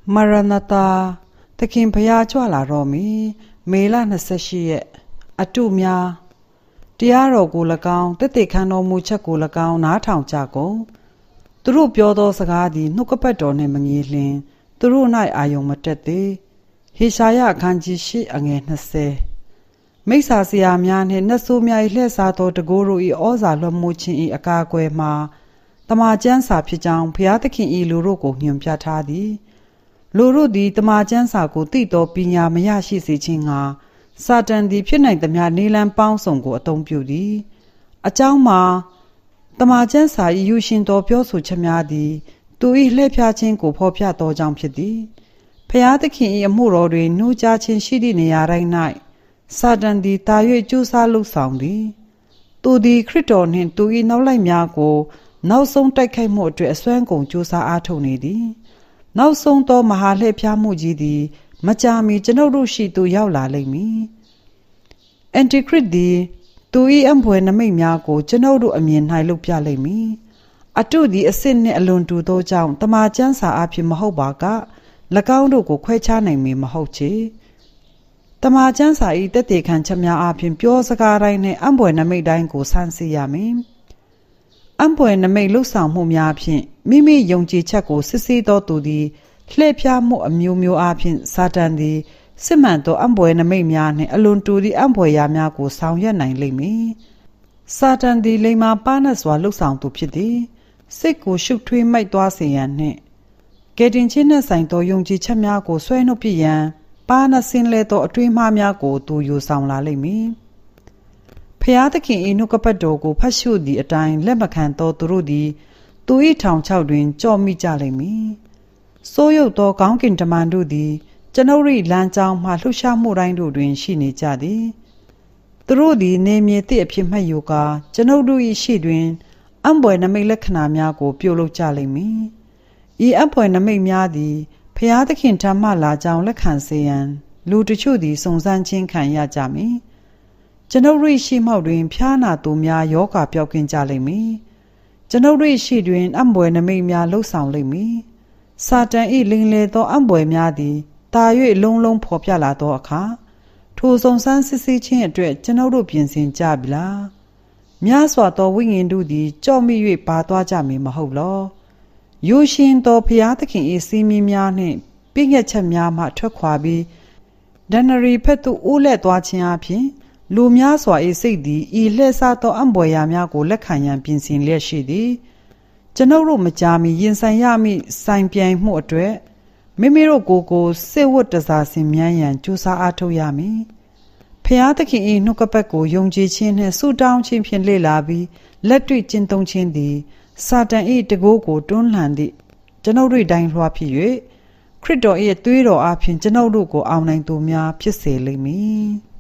Maranatha သခင်ဖျားကြွလာတော်မူမေလ28ရက်အတုများတရားတော်ကို၎င်းတသက်ခံတော်မူချက်ကို၎င်းနားထောင်ကြကုန်သူတို့ပြောသောစကားသည်နှုတ်ကပတ်တော်နှင့်မငြီလျင်သူတို့၌အာယုံမတက်သေးဟေရှာယအခန်းကြီး8အငယ်20မိစ္ဆာဆရာများနှင့်နှဆိုးများ၏လှည့်စားသောတကိုးတို့၏ဩဇာလွှမ်းမိုးခြင်း၏အကာအကွယ်မှာတမန်ကျမ်းစာဖြစ်ကြောင်းဘုရားသခင်၏လူတို့ကိုညွှန်ပြထားသည်လူတို့သည်တမန်ကျမ်းစာကိုသိသောပညာမရရှိစေခြင်းငှာစာတန်သည်ဖြစ်နိုင်သမျှနေလံပေါင်းစုံကိုအသုံးပြုသည်အကြောင်းမှာတမန်ကျမ်းစာ၏ယူရှင်သောပြောဆိုချက်များသည်သူ၏လှည့်ဖြားခြင်းကိုဖော်ပြသောကြောင့်ဖြစ်သည်ဘုရားသခင်၏အမှုတော်တွင်နှိုးကြားခြင်းရှိသည့်နေရာတိုင်း၌စာတန်သည်တာ၍ကြိုးစားလှုပ်ဆောင်သည်သူသည်ခရစ်တော်နှင့်သူ၏နောက်လိုက်များကိုနောက်ဆုံးတိုက်ခိုက်မှုအတွက်အစွမ်းကုန်ကြိုးစားအားထုတ်နေသည်နောက်ဆုံးသောမဟာလှည့်ဖြားမှုကြီးသည်မကြာမီကျွန်ုပ်တို့ရှိသို့ရောက်လာလိမ့်မည်အန်တီခရစ်သည်သူ၏အံဖွယ်နမိတ်များကိုကျွန်ုပ်တို့အမြင်၌လုပ်ပြလိမ့်မည်အတုသည်အစစ်နှင့်အလွန်တူသောကြောင့်တမန်ကျမ်းစာအဖြစ်မဟုတ်ပါက၎င်းတို့ကိုခွဲခြားနိုင်မည်မဟုတ်ချေတမန်ကျမ်းစာ၏တသက်ခံချက်များအပြင်ပြောစကားတိုင်းနှင့်အံဖွယ်နမိတ်တိုင်းကိုဆန်းစစ်ရမည်အံဖွယ်နမိတ်လှုပ်ဆောင်မှုများဖြင့်မိမိယုံကြည်ချက်ကိုစစ်ဆေးသောသူသည်လှည့်ဖြားမှုအမျိုးမျိုးအပြင်စာတန်သည်စစ်မှန်သောအံဖွယ်နမိတ်များနှင့်အလွန်တူသည့်အံဖွယ်ရာများကိုဆောင်ရွက်နိုင်လိမ့်မည်စာတန်သည်လိမ္မာပါနတ်စွာလှုပ်ဆောင်သူဖြစ်သည်စိတ်ကိုရှုပ်ထွေးမိုက်သွားစေရန်နှင့်ကယ်တင်ခြင်းနှင့်ဆိုင်သောယုံကြည်ချက်များကိုဆွဲနှုတ်ပြရန်ပါနတ်ဆင်းလဲသောအတွေးမှားများကိုသူယူဆောင်လာလိမ့်မည်ဖျားသခင်၏နှုတ်ကပတ်တော်ကိုဖတ်ရှုသည့်အတိုင်းလက်မခံသောသူတို့သည်သူ၏ထောင်ချောက်တွင်ကြော့မိကြလိမ့်မည်စိုးရုပ်သောကောင်းကင်တမန်တို့သည်ကျွန်ုပ်၏လမ်းကြောင်းမှလှုပ်ရှားမှုတိုင်းတို့တွင်ရှိနေကြသည်သူတို့သည်နေမြေသည့်အဖြစ်မှတ်ယူကာကျွန်ုပ်တို့၏ရှိတွင်အံပွယ်နမိတ်လက္ခဏာများကိုပြုလုပ်ကြလိမ့်မည်ဤအံပွယ်နမိတ်များသည်ဖျားသခင်ထံမှလာကြောင်းလက်ခံစေရန်လူတချို့သည်စုံစမ်းခြင်းခံရကြမည်ကျွန်ုပ်၏ရှိမှောက်တွင်ဖျားနာသူများယောဂပျောက်ကင်းကြလိမ့်မည်ကျွန်ုပ်၏ရှိတွင်အံပွယ်နမိတ်များလှုပ်ဆောင်လိမ့်မည်စာတန်၏လိမ်လည်သောအံပွယ်များသည်တာ၍လုံးလုံးဖော်ပြလာသောအခါထိုစုံစမ်းစစ်ဆေးခြင်းအတွက်ကျွန်ုပ်တို့ပြင်ဆင်ကြပြီလားများစွာသောဝိညာဉ်တို့သည်ကြော့မိ၍ပါသွားကြမည်မဟုတ်လောယူရှင်သောဖျားသခင်၏စီးမင်းများနှင့်ပြည့်ညက်ချက်များမှထွက်ခွာပြီးဒဏ္ဍရီဖက်သို့အိုးလက်သွားခြင်းအပြင်လူများစွာ၏စိတ်သည်ဤလှည့်စားသောအံပွယ်ရာများကိုလက်ခံရန်ပြင်ဆင်လျက်ရှိသည်ကျွန်ုပ်တို့မကြာမီရင်ဆိုင်ရမည့်ဆိုင်ပြိုင်မှုအတွက်မိမိတို့ကိုစစ်ဝတ်တစားဆင်မြန်းရန်ကြိုးစားအားထုတ်ရမည်ဖျားသခင်၏နှုတ်ကပတ်ကိုယုံကြည်ခြင်းနှင့်ဆုတောင်းခြင်းဖြင့်လေ့လာပြီးလက်တွေ့ကျင့်သုံးခြင်းသည်စာတန်၏တကိုးကိုတွန်းလှန်သည့်ကျွန်ုပ်တို့တိုင်းလွှားဖြစ်၍ခရစ်တော်၏သွေးတော်အဖင်ကျွန်ုပ်တို့ကိုအောင်နိုင်သူများဖြစ်စေလိမ့်မည်